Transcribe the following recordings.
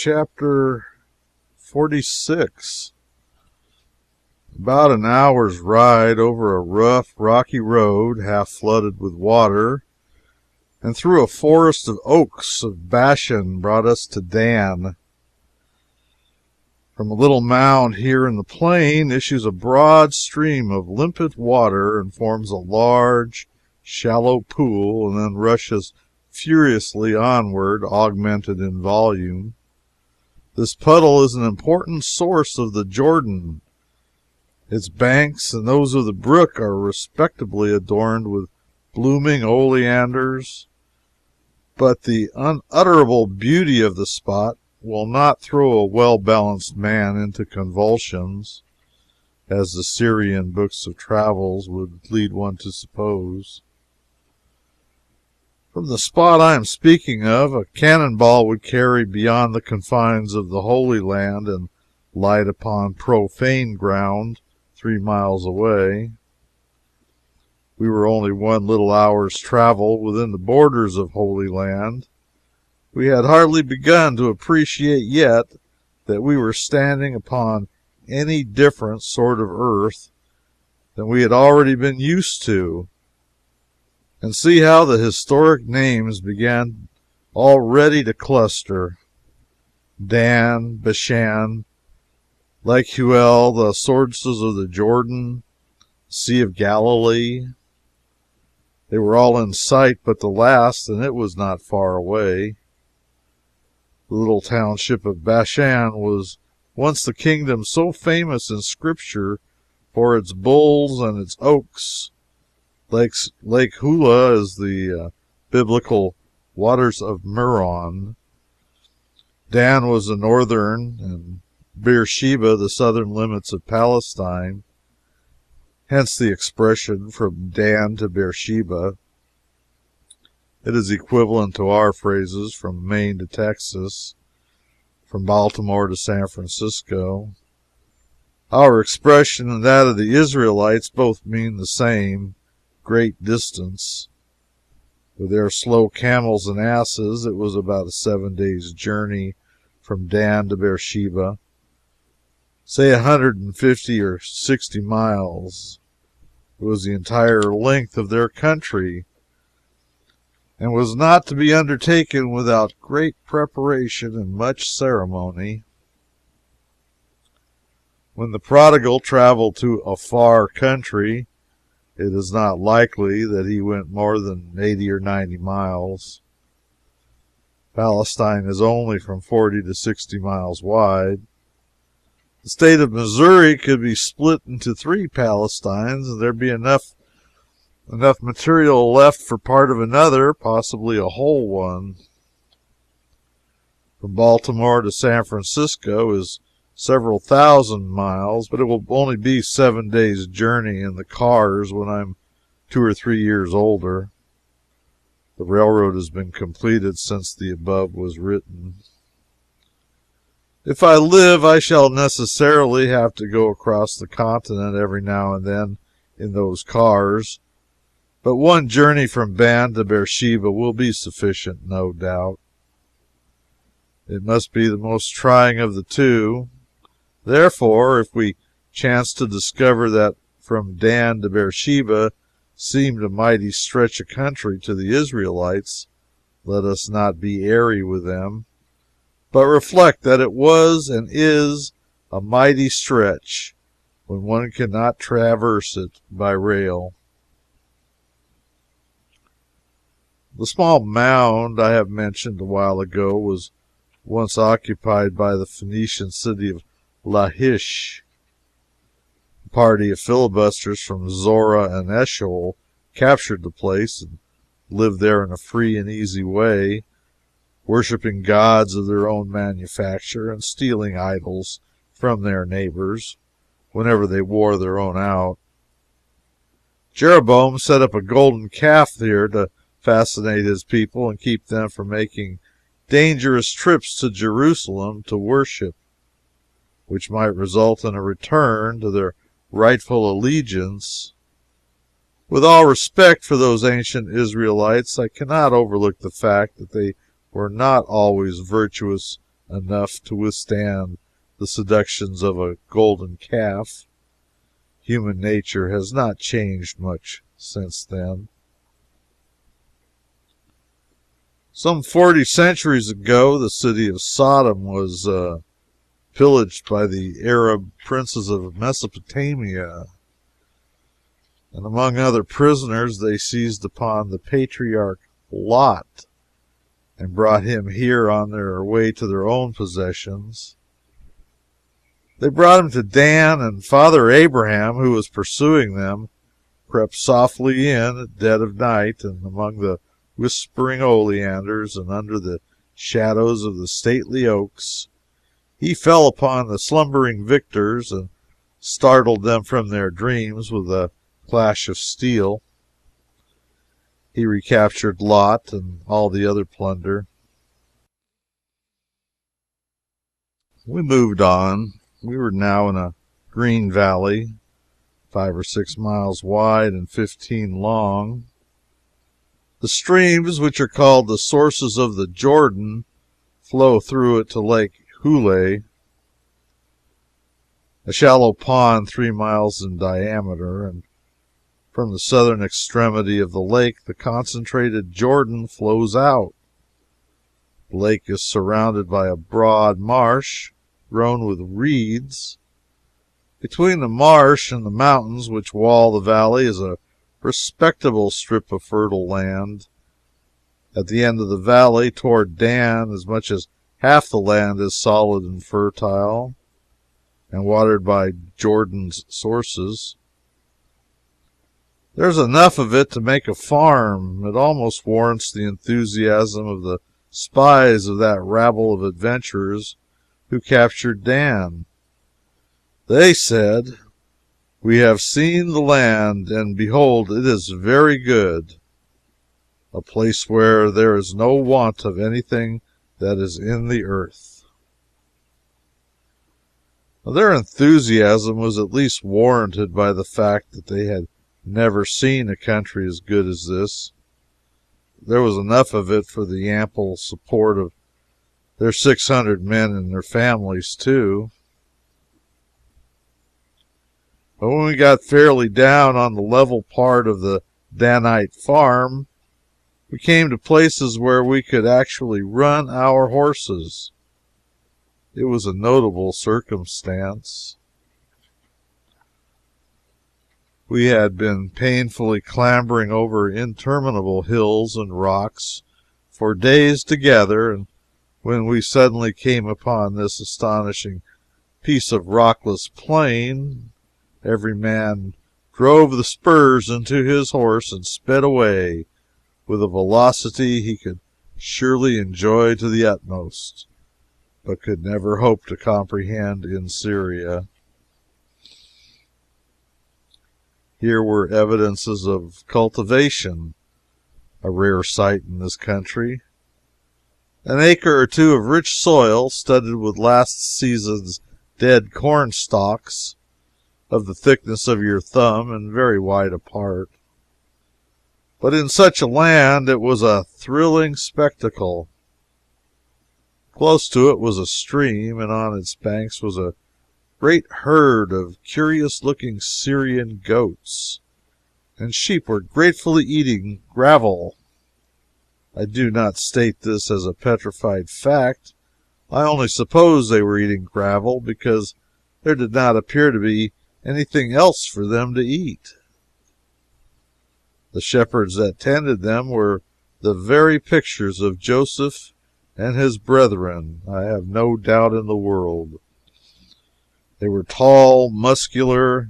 Chapter 46. About an hour's ride over a rough, rocky road, half flooded with water, and through a forest of oaks of Bashan brought us to Dan. From a little mound here in the plain issues a broad stream of limpid water and forms a large, shallow pool, and then rushes furiously onward, augmented in volume. This puddle is an important source of the Jordan. Its banks and those of the brook are respectably adorned with blooming oleanders, but the unutterable beauty of the spot will not throw a well-balanced man into convulsions, as the Syrian books of travels would lead one to suppose. From the spot I am speaking of, a cannonball would carry beyond the confines of the Holy Land and light upon profane ground 3 miles away. We were only one little hour's travel within the borders of Holy Land. We had hardly begun to appreciate yet that we were standing upon any different sort of earth than we had already been used to. And see how the historic names began already to cluster: Dan, Bashan, Lake Huel, the sources of the Jordan, Sea of Galilee. They were all in sight but the last, and it was not far away. The little township of Bashan was once the kingdom so famous in Scripture for its bulls and its oaks. Lake Hula is the biblical waters of Meron. Dan was the northern, and Beersheba the southern limits of Palestine. Hence the expression, from Dan to Beersheba. It is equivalent to our phrases, from Maine to Texas, from Baltimore to San Francisco. Our expression and that of the Israelites both mean the same: great distance. With their slow camels and asses, it was about a 7 days' journey from Dan to Beersheba, say 150 or 60 miles. It was the entire length of their country, and was not to be undertaken without great preparation and much ceremony. When the prodigal traveled to a far country, it is not likely that he went more than 80 or 90 miles. Palestine is only from 40 to 60 miles wide. The state of Missouri could be split into 3 Palestines, and there'd be enough material left for part of another, possibly a whole one. From Baltimore to San Francisco is several thousand miles, but it will only be 7 days' journey in the cars when I'm 2 or 3 years older. The railroad has been completed since the above was written. If I live, I shall necessarily have to go across the continent every now and then in those cars, but one journey from Dan to Beersheba will be sufficient, no doubt. It must be the most trying of the two. Therefore, if we chance to discover that from Dan to Beersheba seemed a mighty stretch of country to the Israelites, let us not be airy with them, but reflect that it was and is a mighty stretch when one cannot traverse it by rail. The small mound I have mentioned a while ago was once occupied by the Phoenician city of Lachish. A party of filibusters from Zorah and Eshcol captured the place and lived there in a free and easy way, worshiping gods of their own manufacture and stealing idols from their neighbors whenever they wore their own out. Jeroboam set up a golden calf here to fascinate his people and keep them from making dangerous trips to Jerusalem to worship, which might result in a return to their rightful allegiance. With all respect for those ancient Israelites, I cannot overlook the fact that they were not always virtuous enough to withstand the seductions of a golden calf. Human nature has not changed much since then. Some 40 centuries ago, the city of Sodom was pillaged by the Arab princes of Mesopotamia, and among other prisoners, they seized upon the patriarch Lot and brought him here on their way to their own possessions. They brought him to Dan, and Father Abraham, who was pursuing them, crept softly in at dead of night, and among the whispering oleanders and under the shadows of the stately oaks, he fell upon the slumbering victors and startled them from their dreams with a clash of steel. He recaptured Lot and all the other plunder. We moved on. We were now in a green valley, 5 or 6 miles wide and 15 long. The streams, which are called the sources of the Jordan, flow through it to Lake Hoary, a shallow pond 3 miles in diameter, and from the southern extremity of the lake the concentrated Jordan flows out. The lake is surrounded by a broad marsh grown with reeds. Between the marsh and the mountains which wall the valley is a respectable strip of fertile land. At the end of the valley, toward Dan, as much as half the land is solid and fertile, and watered by Jordan's sources. There's enough of it to make a farm. It almost warrants the enthusiasm of the spies of that rabble of adventurers who captured Dan. They said, "We have seen the land, and behold, it is very good, a place where there is no want of anything that is in the earth." Now, their enthusiasm was at least warranted by the fact that they had never seen a country as good as this. There was enough of it for the ample support of their 600 men and their families, too. But when we got fairly down on the level part of the Danite farm, we came to places where we could actually run our horses. It was a notable circumstance. We had been painfully clambering over interminable hills and rocks for days together, and when we suddenly came upon this astonishing piece of rockless plain, every man drove the spurs into his horse and sped away with a velocity he could surely enjoy to the utmost, but could never hope to comprehend in Syria. Here were evidences of cultivation, a rare sight in this country. An acre or two of rich soil, studded with last season's dead corn stalks, of the thickness of your thumb and very wide apart. But in such a land it was a thrilling spectacle. Close to it was a stream, and on its banks was a great herd of curious-looking Syrian goats, and sheep were gratefully eating gravel. I do not state this as a petrified fact. I only suppose they were eating gravel because there did not appear to be anything else for them to eat. The shepherds that tended them were the very pictures of Joseph and his brethren, I have no doubt in the world. They were tall, muscular,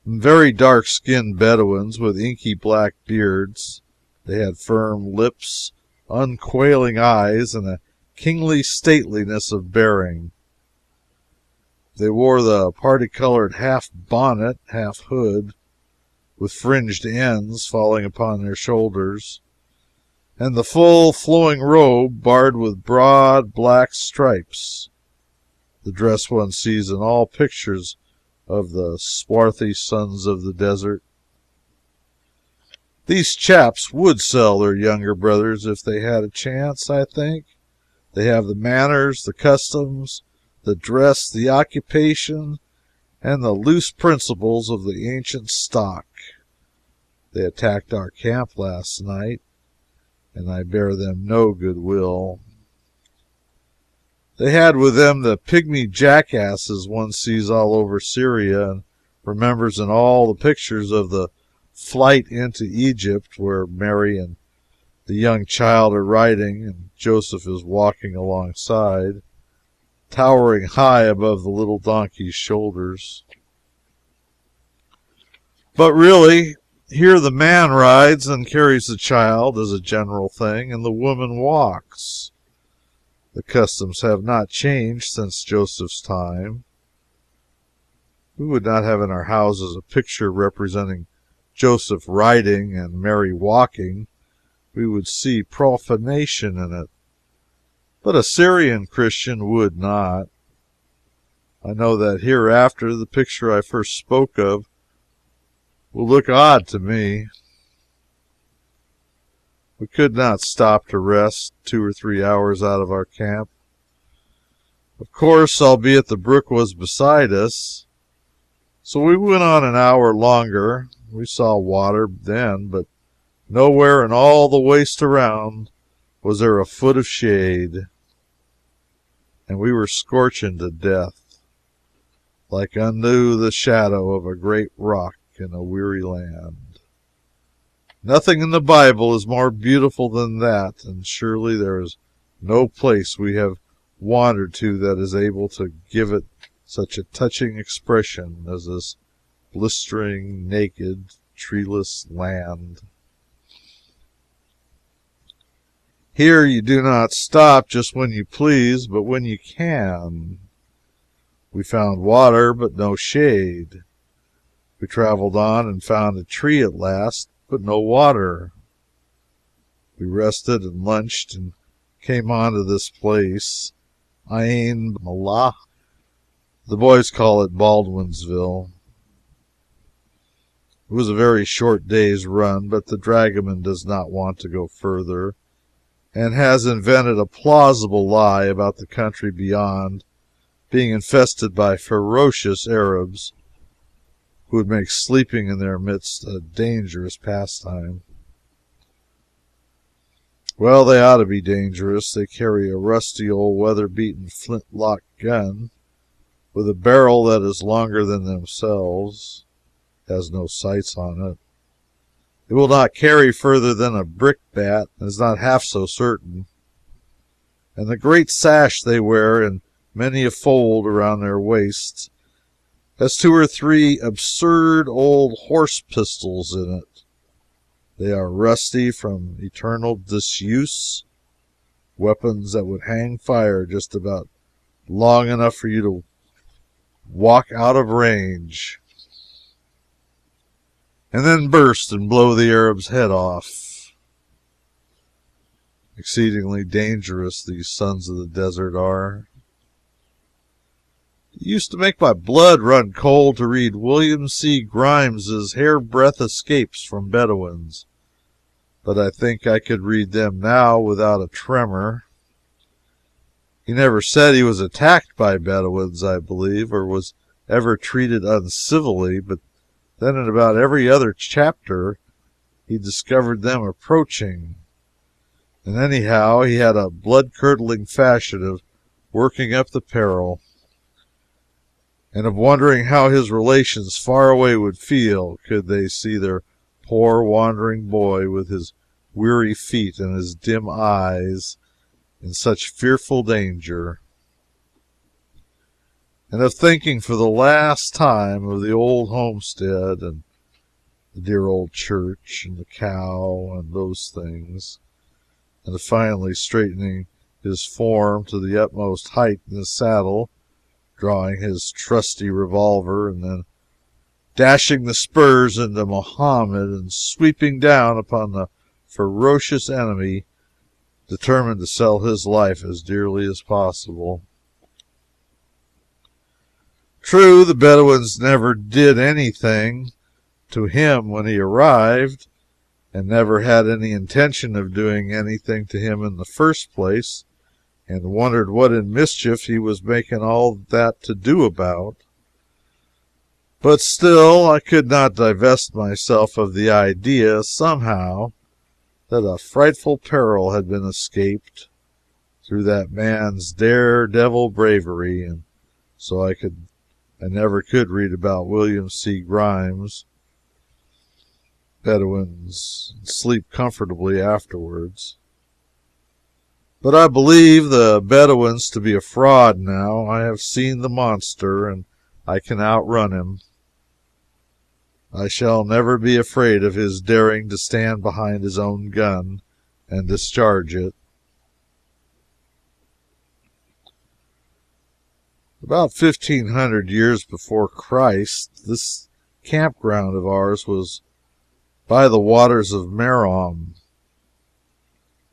very dark-skinned Bedouins with inky black beards. They had firm lips, unquailing eyes, and a kingly stateliness of bearing. They wore the parti-colored half bonnet, half hood, with fringed ends falling upon their shoulders, and the full flowing robe barred with broad black stripes, the dress one sees in all pictures of the swarthy sons of the desert. These chaps would sell their younger brothers if they had a chance, I think. They have the manners, the customs, the dress, the occupation, and the loose principles of the ancient stock. They attacked our camp last night, and I bear them no goodwill. They had with them the pygmy jackasses one sees all over Syria and remembers in all the pictures of the flight into Egypt, where Mary and the young child are riding and Joseph is walking alongside, towering high above the little donkey's shoulders. But really, here the man rides and carries the child as a general thing, and the woman walks. The customs have not changed since Joseph's time. We would not have in our houses a picture representing Joseph riding and Mary walking. We would see profanation in it. But a Syrian Christian would not. I know that hereafter the picture I first spoke of will look odd to me. We could not stop to rest 2 or 3 hours out of our camp. Of course, albeit the brook was beside us, so we went on an hour longer. We saw water then, but nowhere in all the waste around was there a foot of shade, and we were scorching to death, like unto the shadow of a great rock in a weary land. Nothing in the Bible is more beautiful than that, and surely there is no place we have wandered to that is able to give it such a touching expression as this blistering, naked, treeless land. Here you do not stop just when you please, but when you can. We found water, but no shade. We traveled on and found a tree at last, but no water. We rested and lunched and came on to this place, Ain Mallah. The boys call it Baldwinsville. It was a very short day's run, but the dragoman does not want to go further, and has invented a plausible lie about the country beyond being infested by ferocious Arabs who would make sleeping in their midst a dangerous pastime. Well, they ought to be dangerous. They carry a rusty old weather-beaten flintlock gun with a barrel that is longer than themselves, has no sights on it. It will not carry further than a brickbat, and is not half so certain. And the great sash they wear in many a fold around their waists has 2 or 3 absurd old horse pistols in it. They are rusty from eternal disuse, weapons that would hang fire just about long enough for you to walk out of range, and then burst and blow the Arab's head off. Exceedingly dangerous these sons of the desert are. It used to make my blood run cold to read William C. Grimes's hairbreadth escapes from Bedouins, but I think I could read them now without a tremor. He never said he was attacked by Bedouins, I believe, or was ever treated uncivilly, but then in about every other chapter he discovered them approaching, and anyhow he had a blood-curdling fashion of working up the peril, and of wondering how his relations far away would feel could they see their poor wandering boy with his weary feet and his dim eyes in such fearful danger, and of thinking for the last time of the old homestead and the dear old church and the cow and those things, and of finally straightening his form to the utmost height in the saddle, drawing his trusty revolver, and then dashing the spurs into Mohammed and sweeping down upon the ferocious enemy, determined to sell his life as dearly as possible. True, the Bedouins never did anything to him when he arrived, and never had any intention of doing anything to him in the first place. and wondered what in mischief he was making all that to do about. But still I could not divest myself of the idea, somehow, that a frightful peril had been escaped through that man's daredevil bravery, and so I never could read about William C. Grimes, Bedouins, and sleep comfortably afterwards. But I believe the Bedouins to be a fraud now. I have seen the monster, and I can outrun him. I shall never be afraid of his daring to stand behind his own gun and discharge it. About 1,500 years before Christ, this campground of ours was by the waters of Merom.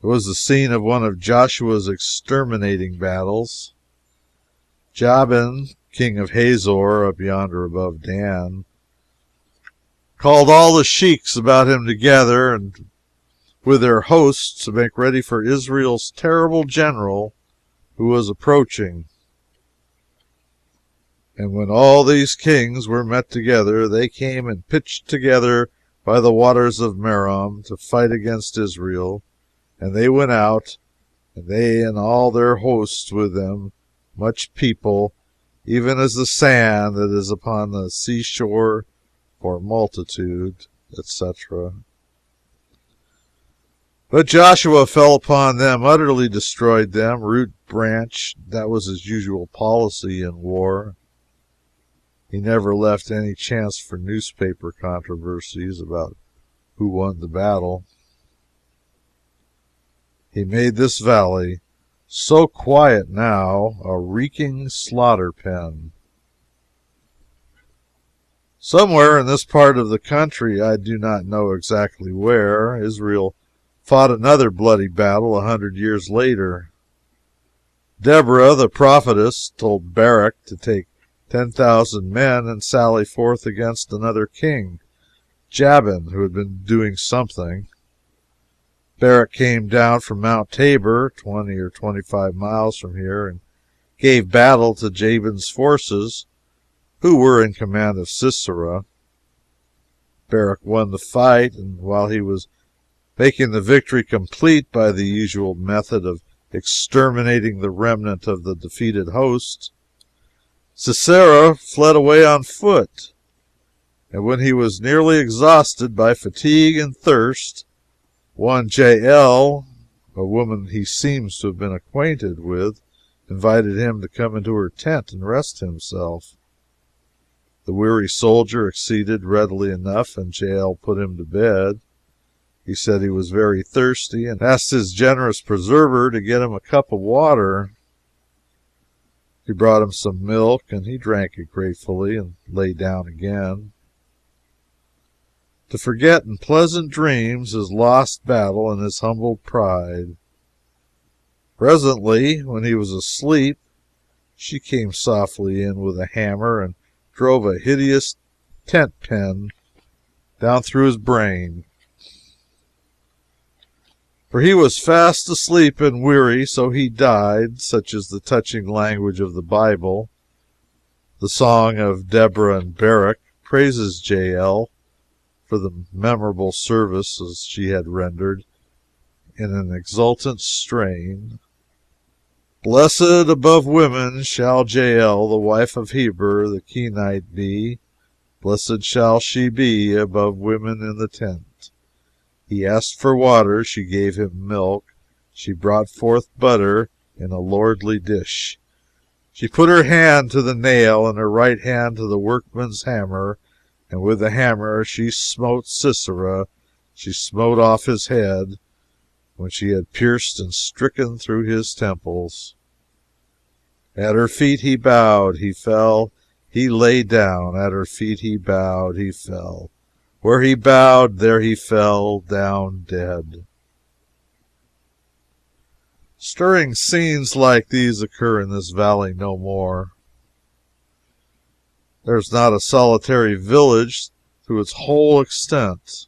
It was the scene of one of Joshua's exterminating battles. Jabin, king of Hazor, up yonder above Dan, called all the sheiks about him together and with their hosts to make ready for Israel's terrible general who was approaching. And when all these kings were met together, they came and pitched together by the waters of Merom to fight against Israel. And they went out, and they and all their hosts with them, much people, even as the sand that is upon the seashore for multitude, etc. But Joshua fell upon them, utterly destroyed them, root branch. That was his usual policy in war. He never left any chance for newspaper controversies about who won the battle. He made this valley, so quiet now, a reeking slaughter pen. Somewhere in this part of the country, I do not know exactly where, Israel fought another bloody battle 100 years later. Deborah, the prophetess, told Barak to take 10,000 men and sally forth against another king, Jabin, who had been doing something. Barak came down from Mount Tabor, 20 or 25 miles from here, and gave battle to Jabin's forces, who were in command of Sisera. Barak won the fight, and while he was making the victory complete by the usual method of exterminating the remnant of the defeated host, Sisera fled away on foot, and when he was nearly exhausted by fatigue and thirst, one Jael, a woman he seems to have been acquainted with, invited him to come into her tent and rest himself. The weary soldier acceded readily enough, and Jael put him to bed. He said he was very thirsty, and asked his generous preserver to get him a cup of water. He brought him some milk, and he drank it gratefully and lay down again, to forget in pleasant dreams his lost battle and his humbled pride. Presently, when he was asleep, she came softly in with a hammer and drove a hideous tent pen down through his brain. For he was fast asleep and weary, so he died. Such is the touching language of the Bible. The song of Deborah and Barak praises Jael for the memorable services she had rendered in an exultant strain. Blessed above women shall Jael, the wife of Heber the Kenite, be. Blessed shall she be above women in the tent. He asked for water, she gave him milk. She brought forth butter in a lordly dish. She put her hand to the nail and her right hand to the workman's hammer, and with the hammer she smote Sisera. She smote off his head when she had pierced and stricken through his temples. At her feet he bowed, he fell, he lay down. At her feet he bowed, he fell. Where he bowed, there he fell down dead. Stirring scenes like these occur in this valley no more. There is not a solitary village through its whole extent,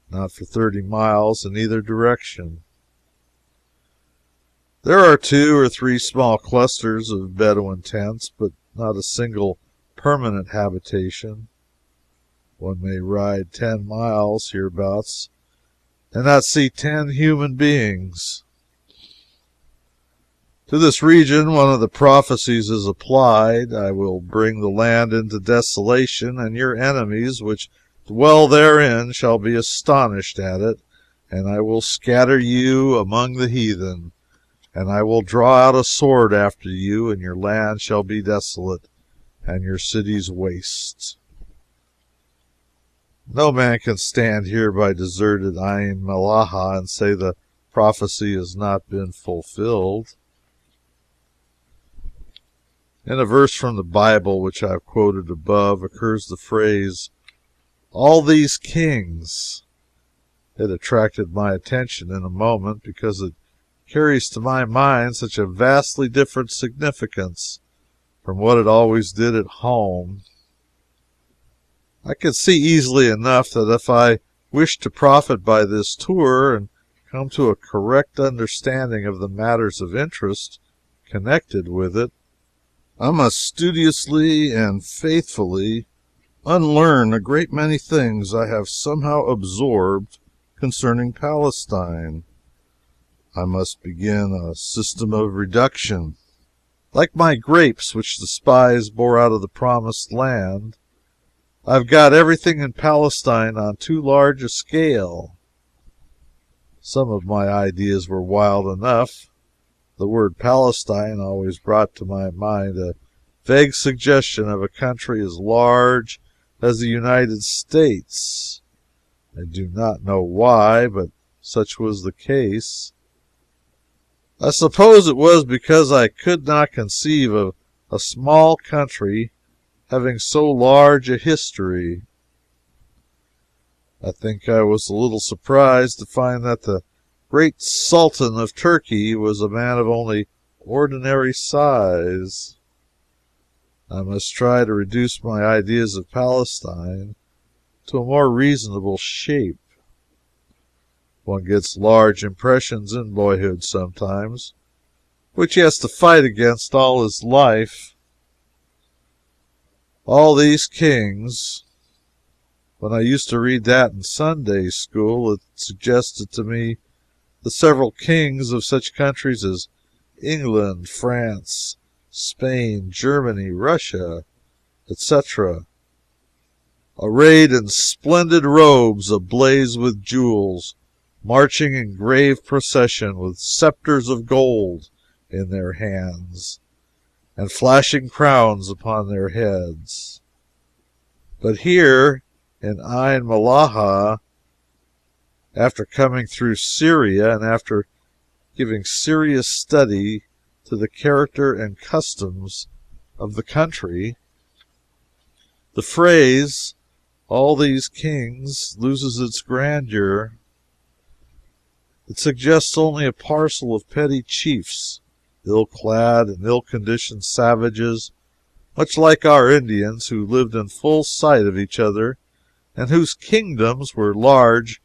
not for 30 miles in either direction. There are two or three small clusters of Bedouin tents, but not a single permanent habitation. One may ride 10 miles hereabouts and not see 10 human beings. To this region one of the prophecies is applied: I will bring the land into desolation, and your enemies which dwell therein shall be astonished at it, and I will scatter you among the heathen, and I will draw out a sword after you, and your land shall be desolate, and your cities waste. No man can stand here by deserted Ain Malaha and say the prophecy has not been fulfilled. In a verse from the Bible which I have quoted above occurs the phrase, "all these kings." It attracted my attention in a moment because it carries to my mind such a vastly different significance from what it always did at home. I could see easily enough that if I wished to profit by this tour and come to a correct understanding of the matters of interest connected with it, I must studiously and faithfully unlearn a great many things I have somehow absorbed concerning Palestine. I must begin a system of reduction. Like my grapes which the spies bore out of the promised land, I've got everything in Palestine on too large a scale. Some of my ideas were wild enough. The word Palestine always brought to my mind a vague suggestion of a country as large as the United States. I do not know why, but such was the case. I suppose it was because I could not conceive of a small country having so large a history. I think I was a little surprised to find that the great Sultan of Turkey was a man of only ordinary size. I must try to reduce my ideas of Palestine to a more reasonable shape. One gets large impressions in boyhood sometimes, which he has to fight against all his life. All these kings, when I used to read that in Sunday school, it suggested to me the several kings of such countries as England, France, Spain, Germany, Russia, etc., arrayed in splendid robes ablaze with jewels, marching in grave procession with scepters of gold in their hands and flashing crowns upon their heads. But here in Ain Malaha, after coming through Syria and after giving serious study to the character and customs of the country, the phrase, "all these kings," loses its grandeur. It suggests only a parcel of petty chiefs, ill clad and ill conditioned savages, much like our Indians, who lived in full sight of each other and whose kingdoms were large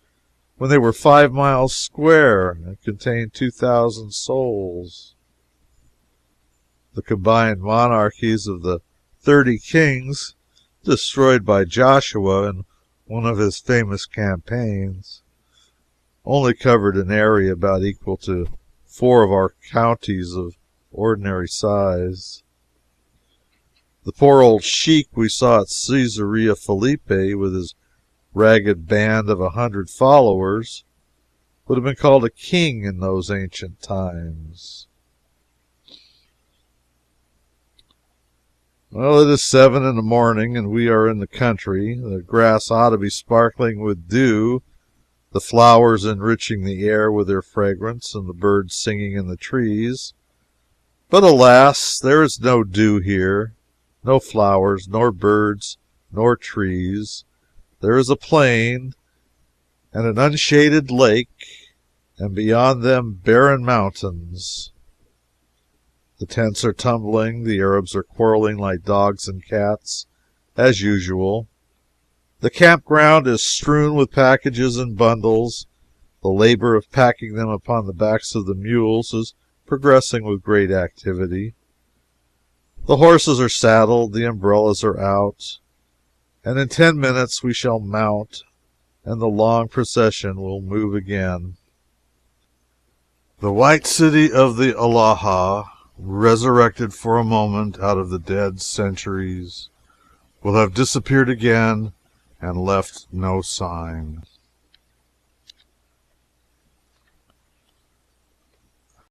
when they were 5 miles square and contained 2,000 souls. The combined monarchies of the 30 kings destroyed by Joshua in one of his famous campaigns only covered an area about equal to 4 of our counties of ordinary size. The poor old sheik we saw at Caesarea Philippi, with his ragged band of 100 followers, would have been called a king in those ancient times. Well, it is 7 in the morning, and we are in the country. The grass ought to be sparkling with dew, the flowers enriching the air with their fragrance, and the birds singing in the trees. But alas, there is no dew here, no flowers, nor birds, nor trees. There is a plain and an unshaded lake, and beyond them barren mountains. The tents are tumbling, the Arabs are quarreling like dogs and cats, as usual. The campground is strewn with packages and bundles. The labor of packing them upon the backs of the mules has progressing with great activity. The horses are saddled, the umbrellas are out, and in 10 minutes we shall mount and the long procession will move again. The white city of the Allaha, resurrected for a moment out of the dead centuries, will have disappeared again and left no sign.